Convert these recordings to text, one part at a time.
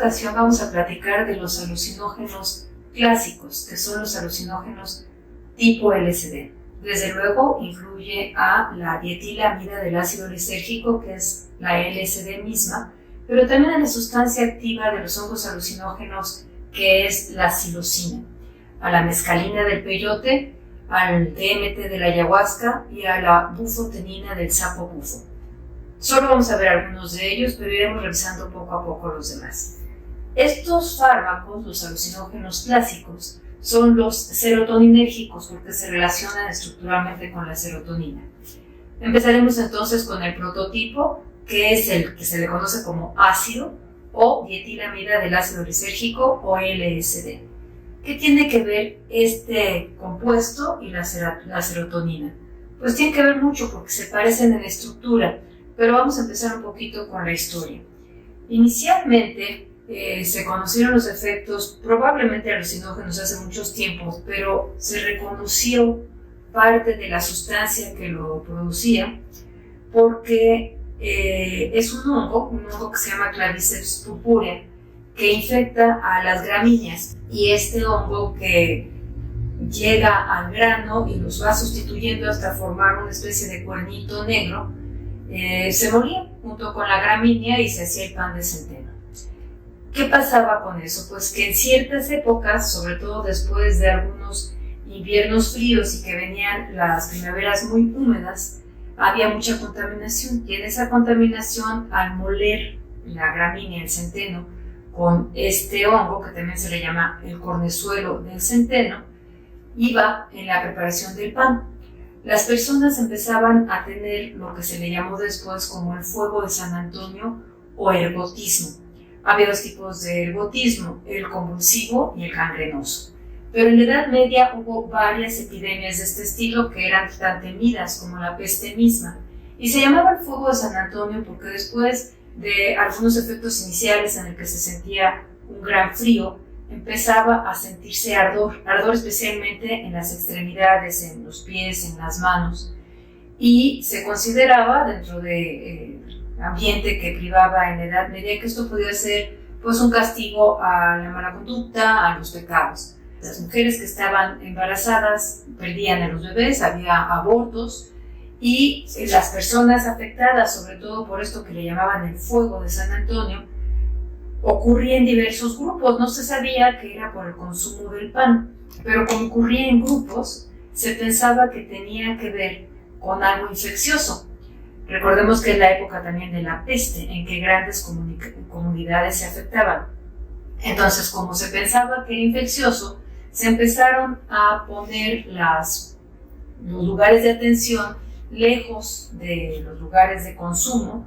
ocasión vamos a platicar de los alucinógenos clásicos, que son los alucinógenos tipo LSD. Desde luego incluye a la dietilamida del ácido lisérgico, que es la LSD misma, pero también a la sustancia activa de los hongos alucinógenos, que es la psilocina, a la mescalina del peyote, al DMT de la ayahuasca y a la bufotenina del sapo bufo. Solo vamos a ver algunos de ellos, pero iremos revisando poco a poco los demás. Estos fármacos, los alucinógenos clásicos, son los serotoninérgicos porque se relacionan estructuralmente con la serotonina. Empezaremos entonces con el prototipo, que es el que se le conoce como ácido o dietilamida del ácido lisérgico o LSD. ¿Qué tiene que ver este compuesto y la serotonina? Pues tiene que ver mucho porque se parecen en estructura, pero vamos a empezar un poquito con la historia. Inicialmente se conocieron los efectos probablemente alucinógenos hace muchos tiempos, pero se reconoció parte de la sustancia que lo producía porque es un hongo que se llama Claviceps purpurea, que infecta a las gramíneas, y este hongo que llega al grano y los va sustituyendo hasta formar una especie de cuernito negro, se moría junto con la gramínea y se hacía el pan de centeno. ¿Qué pasaba con eso? Pues que en ciertas épocas, sobre todo después de algunos inviernos fríos y que venían las primaveras muy húmedas, había mucha contaminación, y en esa contaminación, al moler la gramínea, el centeno, con este hongo, que también se le llama el cornezuelo del centeno, iba en la preparación del pan. Las personas empezaban a tener lo que se le llamó después como el fuego de San Antonio o ergotismo. Había dos tipos de ergotismo, el convulsivo y el gangrenoso. Pero en la Edad Media hubo varias epidemias de este estilo que eran tan temidas como la peste misma. Y se llamaba el fuego de San Antonio porque después de algunos efectos iniciales en el que se sentía un gran frío, empezaba a sentirse ardor especialmente en las extremidades, en los pies, en las manos, y se consideraba dentro del ambiente que privaba en la Edad Media que esto podía ser pues un castigo a la mala conducta, a los pecados. Las mujeres que estaban embarazadas perdían a los bebés, había abortos, y las personas afectadas, sobre todo por esto que le llamaban el fuego de San Antonio, ocurría en diversos grupos. No se sabía que era por el consumo del pan, pero como ocurría en grupos, se pensaba que tenía que ver con algo infeccioso. Recordemos que es la época también de la peste, en que grandes comunidades se afectaban. Entonces, como se pensaba que era infeccioso, se empezaron a poner los lugares de atención lejos de los lugares de consumo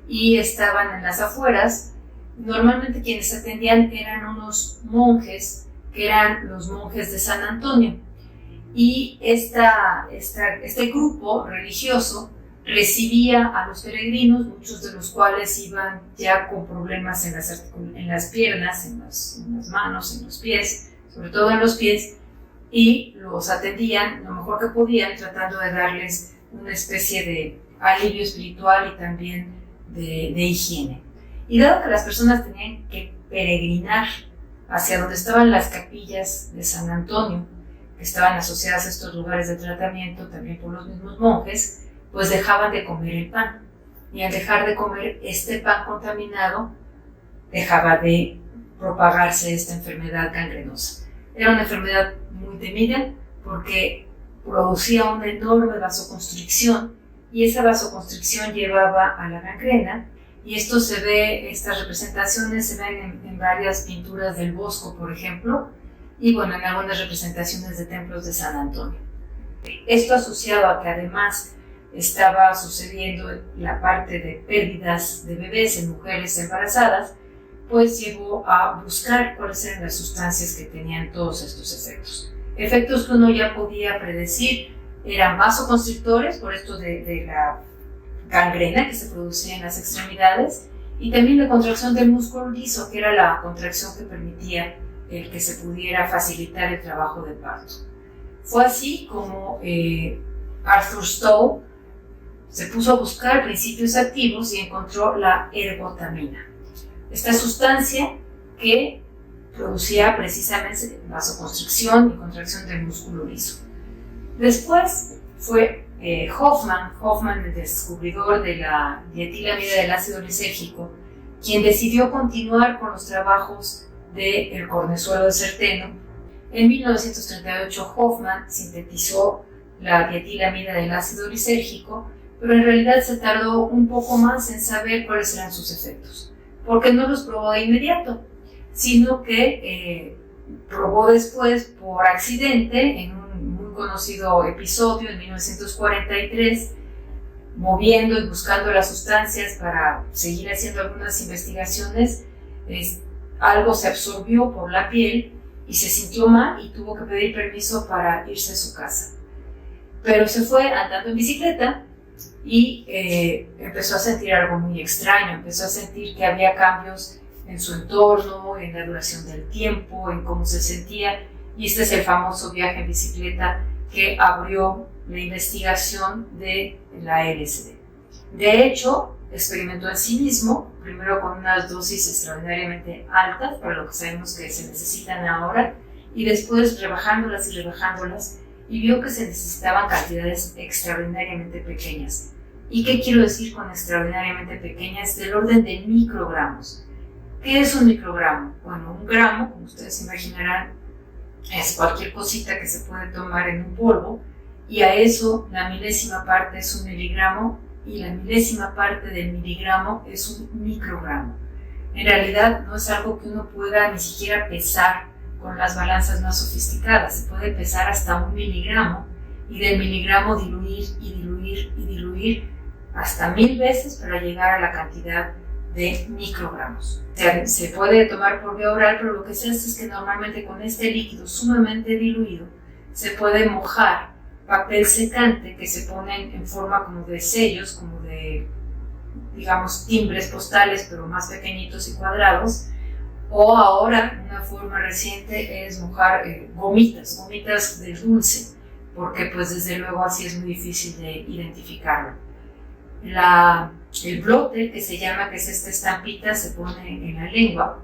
y estaban en las afueras. Normalmente quienes atendían eran unos monjes, que eran los monjes de San Antonio, y este grupo religioso recibía a los peregrinos, muchos de los cuales iban ya con problemas en las piernas, en las manos, en los pies, sobre todo en los pies, y los atendían lo mejor que podían, tratando de darles una especie de alivio espiritual y también de higiene. Y dado que las personas tenían que peregrinar hacia donde estaban las capillas de San Antonio, que estaban asociadas a estos lugares de tratamiento también por los mismos monjes, pues dejaban de comer el pan. Y al dejar de comer este pan contaminado, dejaba de propagarse esta enfermedad gangrenosa. Era una enfermedad muy temida porque producía una enorme vasoconstricción, y esa vasoconstricción llevaba a la gangrena, y esto se ve, estas representaciones se ven en varias pinturas del Bosco, por ejemplo, y bueno, en algunas representaciones de templos de San Antonio. Esto asociado a que además estaba sucediendo la parte de pérdidas de bebés en mujeres embarazadas, pues llevó a buscar cuáles eran las sustancias que tenían todos estos efectos. Efectos que uno ya podía predecir, eran vasoconstrictores, por esto de la gangrena que se producía en las extremidades, y también la contracción del músculo liso, que era la contracción que permitía el que se pudiera facilitar el trabajo de parto. Fue así como Arthur Stowe se puso a buscar principios activos y encontró la ergotamina. Esta sustancia que producía precisamente vasoconstricción y contracción del músculo liso. Después fue Hoffman, el descubridor de la dietilamida del ácido lisérgico, quien decidió continuar con los trabajos del cornezuelo de Certeno. En 1938 Hoffman sintetizó la dietilamida del ácido lisérgico, pero en realidad se tardó un poco más en saber cuáles eran sus efectos, porque no los probó de inmediato, sino que probó después por accidente en un muy conocido episodio en 1943, moviendo y buscando las sustancias para seguir haciendo algunas investigaciones. Algo se absorbió por la piel y se sintió mal y tuvo que pedir permiso para irse a su casa. Pero se fue andando en bicicleta y empezó a sentir algo muy extraño, empezó a sentir que había cambios en su entorno, en la duración del tiempo, en cómo se sentía, y este es el famoso viaje en bicicleta que abrió la investigación de la LSD. De hecho, experimentó en sí mismo, primero con unas dosis extraordinariamente altas, para lo que sabemos que se necesitan ahora, y después rebajándolas, y vio que se necesitaban cantidades extraordinariamente pequeñas. ¿Y qué quiero decir con extraordinariamente pequeñas? Del orden de microgramos. ¿Qué es un microgramo? Bueno, un gramo, como ustedes imaginarán, es cualquier cosita que se puede tomar en un polvo, y a eso la milésima parte es un miligramo, y la milésima parte del miligramo es un microgramo. En realidad no es algo que uno pueda ni siquiera pesar con las balanzas más sofisticadas. Se puede pesar hasta 1 miligramo, y del miligramo diluir hasta 1000 veces para llegar a la cantidad de microgramos. Se puede tomar por vía oral, pero lo que se hace es que normalmente con este líquido sumamente diluido se puede mojar papel secante que se ponen en forma como de sellos, como de, digamos, timbres postales, pero más pequeñitos y cuadrados. O ahora, una forma reciente es mojar gomitas de dulce, porque pues desde luego así es muy difícil de identificarlo. El blote, que se llama, que es esta estampita, se pone en la lengua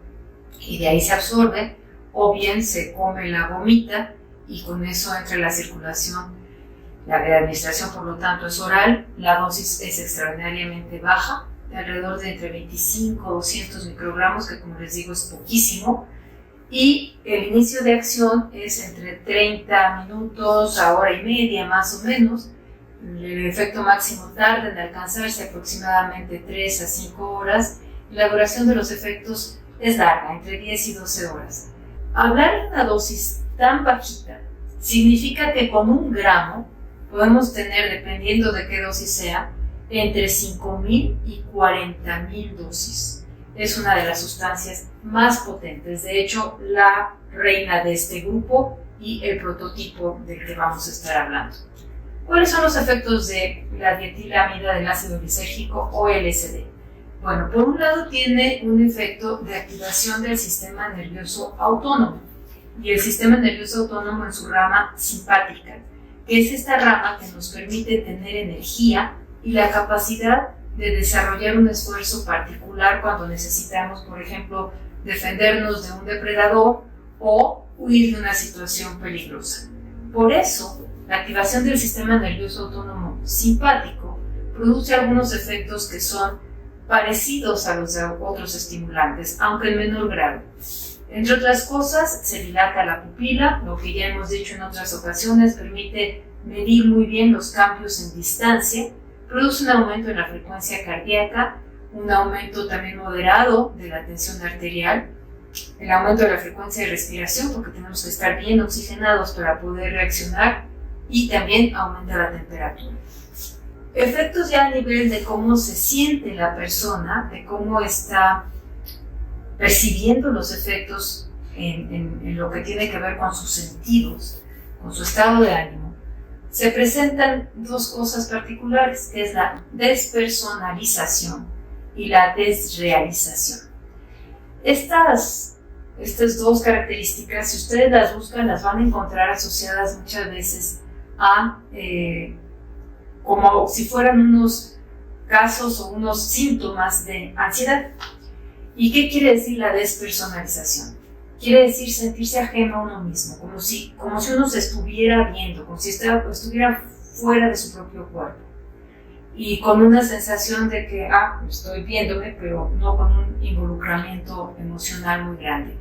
y de ahí se absorbe, o bien se come la gomita y con eso entra en la circulación. La administración, por lo tanto, es oral. La dosis es extraordinariamente baja, de alrededor de entre 25 a 200 microgramos, que como les digo es poquísimo, y el inicio de acción es entre 30 minutos a hora y media más o menos. El efecto máximo tarda en alcanzarse aproximadamente 3 a 5 horas, y la duración de los efectos es larga, entre 10 y 12 horas. Hablar de una dosis tan bajita significa que con 1 gramo podemos tener, dependiendo de qué dosis sea, entre 5.000 y 40.000 dosis. Es una de las sustancias más potentes, de hecho, la reina de este grupo y el prototipo del que vamos a estar hablando. ¿Cuáles son los efectos de la dietilamida del ácido lisérgico o LSD? Bueno, por un lado tiene un efecto de activación del sistema nervioso autónomo, y el sistema nervioso autónomo en su rama simpática, que es esta rama que nos permite tener energía y la capacidad de desarrollar un esfuerzo particular cuando necesitamos, por ejemplo, defendernos de un depredador o huir de una situación peligrosa. Por eso, la activación del sistema nervioso autónomo simpático produce algunos efectos que son parecidos a los de otros estimulantes, aunque en menor grado. Entre otras cosas, se dilata la pupila, lo que ya hemos dicho en otras ocasiones, permite medir muy bien los cambios en distancia, produce un aumento en la frecuencia cardíaca, un aumento también moderado de la tensión arterial, el aumento de la frecuencia de respiración, porque tenemos que estar bien oxigenados para poder reaccionar, y también aumenta la temperatura. Efectos ya a nivel de cómo se siente la persona, de cómo está percibiendo los efectos en lo que tiene que ver con sus sentidos, con su estado de ánimo. Se presentan 2 cosas particulares, que es la despersonalización y la desrealización. Estas 2 características, si ustedes las buscan, las van a encontrar asociadas muchas veces a como si fueran unos casos o unos síntomas de ansiedad. ¿Y qué quiere decir la despersonalización? Quiere decir sentirse ajeno a uno mismo, como si uno se estuviera viendo, como si estuviera fuera de su propio cuerpo. Y con una sensación de que, estoy viéndome, pero no con un involucramiento emocional muy grande.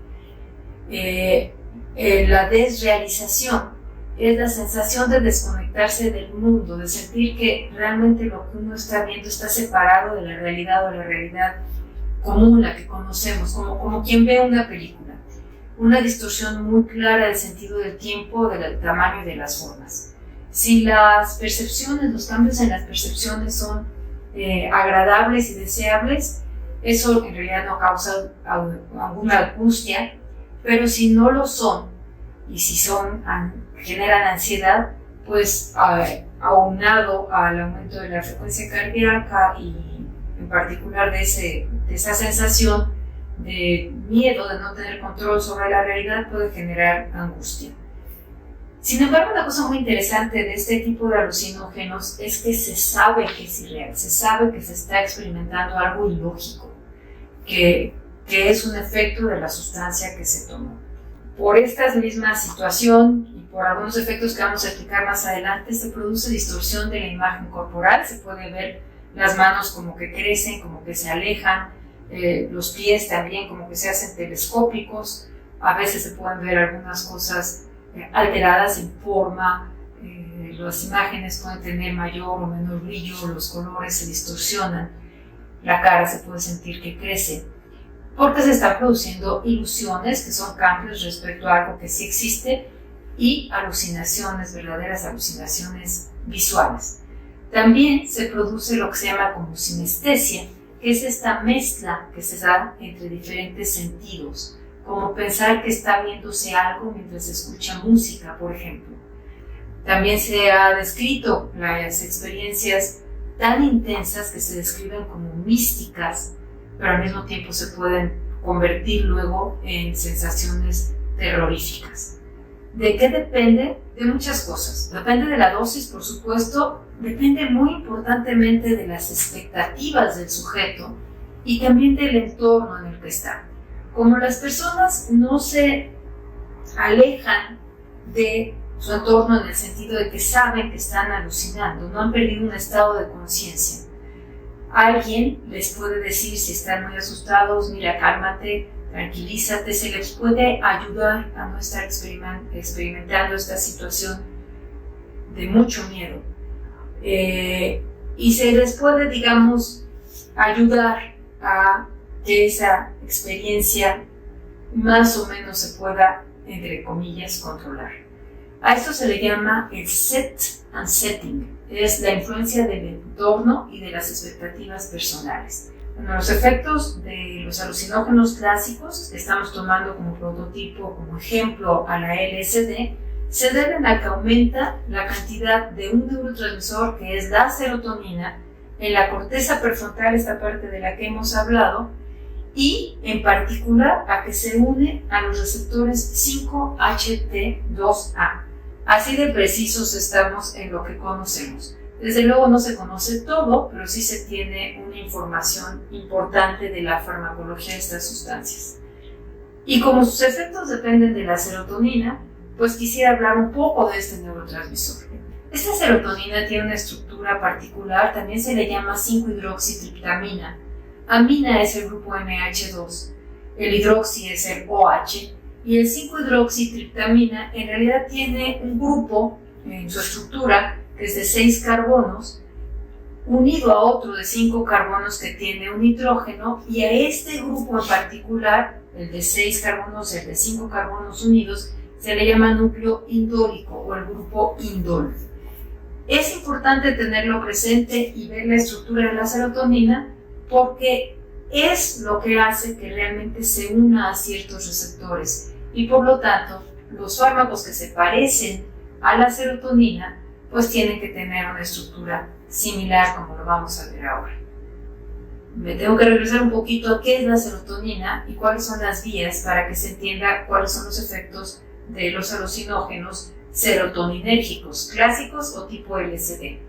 La desrealización es la sensación de desconectarse del mundo, de sentir que realmente lo que uno está viendo está separado de la realidad o la realidad común, la que conocemos, como quien ve una película. Una distorsión muy clara del sentido del tiempo, del tamaño y de las formas. Si las percepciones, los cambios en las percepciones son agradables y deseables, eso en realidad no causa alguna angustia, pero si no lo son, y si generan ansiedad, pues aunado al aumento de la frecuencia cardíaca y en particular de esa sensación de miedo, de no tener control sobre la realidad, puede generar angustia. Sin embargo, una cosa muy interesante de este tipo de alucinógenos es que se sabe que es irreal, se sabe que se está experimentando algo ilógico, que es un efecto de la sustancia que se tomó. Por esta misma situación y por algunos efectos que vamos a explicar más adelante, se produce distorsión de la imagen corporal, se puede ver las manos como que crecen, como que se alejan, los pies también como que se hacen telescópicos, a veces se pueden ver algunas cosas alteradas en forma, las imágenes pueden tener mayor o menor brillo, los colores se distorsionan, la cara se puede sentir que crece, porque se están produciendo ilusiones, que son cambios respecto a algo que sí existe, y alucinaciones, verdaderas alucinaciones visuales. También se produce lo que se llama como sinestesia, que es esta mezcla que se da entre diferentes sentidos, como pensar que está viéndose algo mientras se escucha música, por ejemplo. También se ha descrito las experiencias tan intensas que se describen como místicas, pero al mismo tiempo se pueden convertir luego en sensaciones terroríficas. ¿De qué depende? De muchas cosas. Depende de la dosis, por supuesto, depende muy importantemente de las expectativas del sujeto y también del entorno en el que está. Como las personas no se alejan de su entorno en el sentido de que saben que están alucinando, no han perdido un estado de conciencia. Alguien les puede decir, si están muy asustados, mira, cálmate, tranquilízate, se les puede ayudar a no estar experimentando esta situación de mucho miedo. Y se les puede, digamos, ayudar a que esa experiencia más o menos se pueda, entre comillas, controlar. A esto se le llama el set and setting, es la influencia del entorno y de las expectativas personales. Bueno, los efectos de los alucinógenos clásicos, que estamos tomando como prototipo, como ejemplo a la LSD, se deben a que aumenta la cantidad de un neurotransmisor que es la serotonina en la corteza prefrontal, esta parte de la que hemos hablado, y en particular a que se une a los receptores 5-HT2A. Así de precisos estamos en lo que conocemos. Desde luego no se conoce todo, pero sí se tiene una información importante de la farmacología de estas sustancias. Y como sus efectos dependen de la serotonina, pues quisiera hablar un poco de este neurotransmisor. Esta serotonina tiene una estructura particular, también se le llama 5-hidroxitriptamina. Amina es el grupo NH2, el hidroxi es el OH, y el 5-hidroxitriptamina en realidad tiene un grupo en su estructura que es de 6 carbonos, unido a otro de 5 carbonos que tiene un nitrógeno, y a este grupo en particular, el de 6 carbonos, el de 5 carbonos unidos, se le llama núcleo indólico o el grupo indol. Es importante tenerlo presente y ver la estructura de la serotonina porque es lo que hace que realmente se una a ciertos receptores y por lo tanto los fármacos que se parecen a la serotonina pues tienen que tener una estructura similar como lo vamos a ver ahora. Me tengo que regresar un poquito a qué es la serotonina y cuáles son las vías para que se entienda cuáles son los efectos de los alucinógenos serotoninérgicos, clásicos o tipo LSD.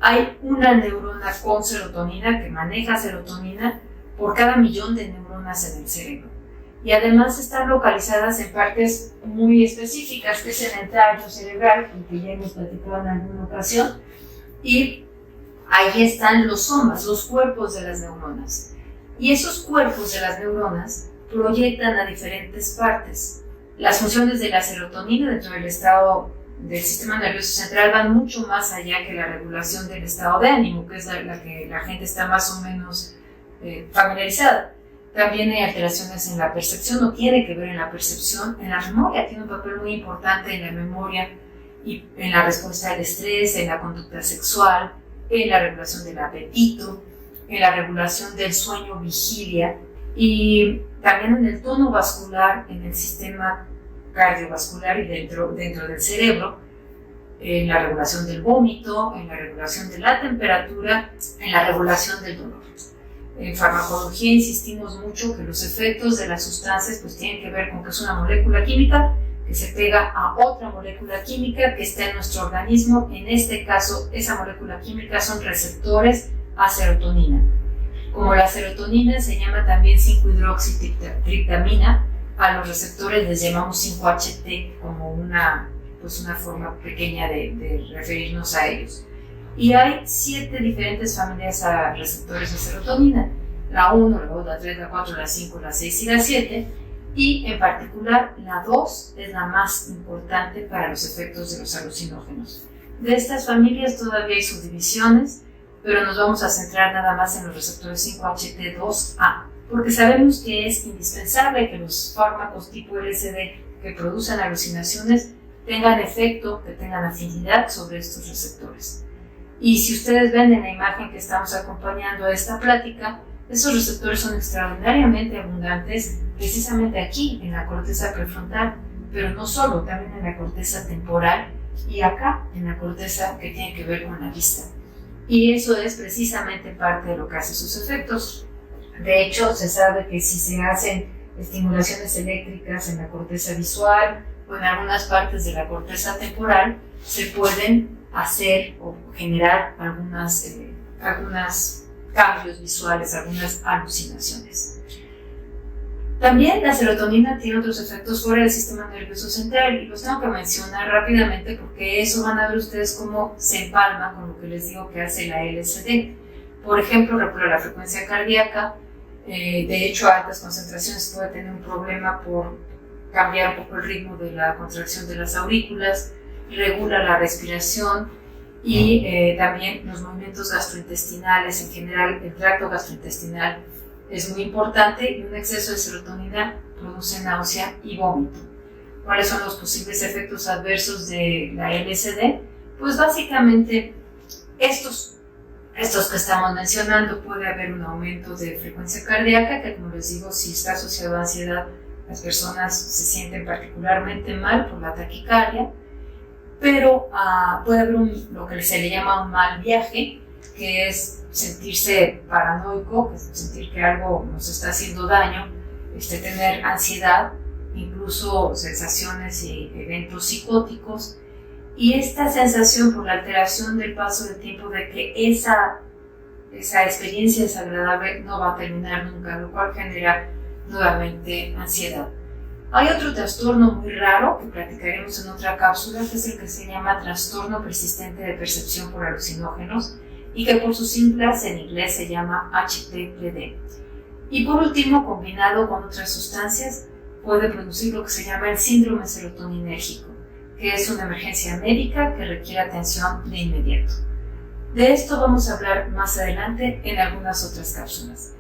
Hay una neurona con serotonina que maneja serotonina por cada millón de neuronas en el cerebro. Y además están localizadas en partes muy específicas, que es el entorno cerebral, que ya hemos platicado en alguna ocasión, y ahí están los somas, los cuerpos de las neuronas. Y esos cuerpos de las neuronas proyectan a diferentes partes. Las funciones de la serotonina dentro del estado del sistema nervioso central van mucho más allá que la regulación del estado de ánimo, que es la que la gente está más o menos familiarizada. También hay alteraciones en la percepción, no tiene que ver en la percepción, en la memoria, tiene un papel muy importante en la memoria y en la respuesta al estrés, en la conducta sexual, en la regulación del apetito, en la regulación del sueño-vigilia y también en el tono vascular, en el sistema cardiovascular y dentro del cerebro, en la regulación del vómito, en la regulación de la temperatura, en la regulación del dolor. En farmacología insistimos mucho que los efectos de las sustancias pues tienen que ver con que es una molécula química que se pega a otra molécula química que está en nuestro organismo. En este caso, esa molécula química son receptores a serotonina. Como la serotonina se llama también 5-hidroxitriptamina, a los receptores les llamamos 5-HT como una forma pequeña de referirnos a ellos. Y hay 7 diferentes familias a receptores de serotonina, la 1, la 2, la 3, la 4, la 5, la 6 y la 7, y en particular la 2 es la más importante para los efectos de los alucinógenos. De estas familias todavía hay subdivisiones, pero nos vamos a centrar nada más en los receptores 5-HT2A, porque sabemos que es indispensable que los fármacos tipo LSD que producen alucinaciones tengan efecto, que tengan afinidad sobre estos receptores. Y si ustedes ven en la imagen que estamos acompañando a esta plática, esos receptores son extraordinariamente abundantes precisamente aquí, en la corteza prefrontal, pero no solo, también en la corteza temporal y acá, en la corteza que tiene que ver con la vista. Y eso es precisamente parte de lo que hace sus efectos. De hecho, se sabe que si se hacen estimulaciones eléctricas en la corteza visual o en algunas partes de la corteza temporal, se pueden hacer o generar algunos cambios visuales, algunas alucinaciones. También la serotonina tiene otros efectos fuera del sistema nervioso central y los tengo que mencionar rápidamente porque eso van a ver ustedes cómo se empalma con lo que les digo que hace la LSD. Por ejemplo, regula la frecuencia cardíaca, de hecho a altas concentraciones puede tener un problema por cambiar un poco el ritmo de la contracción de las aurículas, regula la respiración y también los movimientos gastrointestinales. En general, el tracto gastrointestinal es muy importante y un exceso de serotonina produce náusea y vómito. ¿Cuáles son los posibles efectos adversos de la LSD? Pues básicamente estos que estamos mencionando. Puede haber un aumento de frecuencia cardíaca que, como les digo, si está asociado a ansiedad, las personas se sienten particularmente mal por la taquicardia, pero puede haber lo que se le llama un mal viaje, que es sentirse paranoico, sentir que algo nos está haciendo daño, tener ansiedad, incluso sensaciones y eventos psicóticos, y esta sensación por la alteración del paso del tiempo de que esa experiencia desagradable no va a terminar nunca, lo cual genera nuevamente ansiedad. Hay otro trastorno muy raro que platicaremos en otra cápsula, que es el que se llama trastorno persistente de percepción por alucinógenos y que por sus siglas en inglés se llama HPPD. Y por último, combinado con otras sustancias, puede producir lo que se llama el síndrome serotoninérgico, que es una emergencia médica que requiere atención de inmediato. De esto vamos a hablar más adelante en algunas otras cápsulas.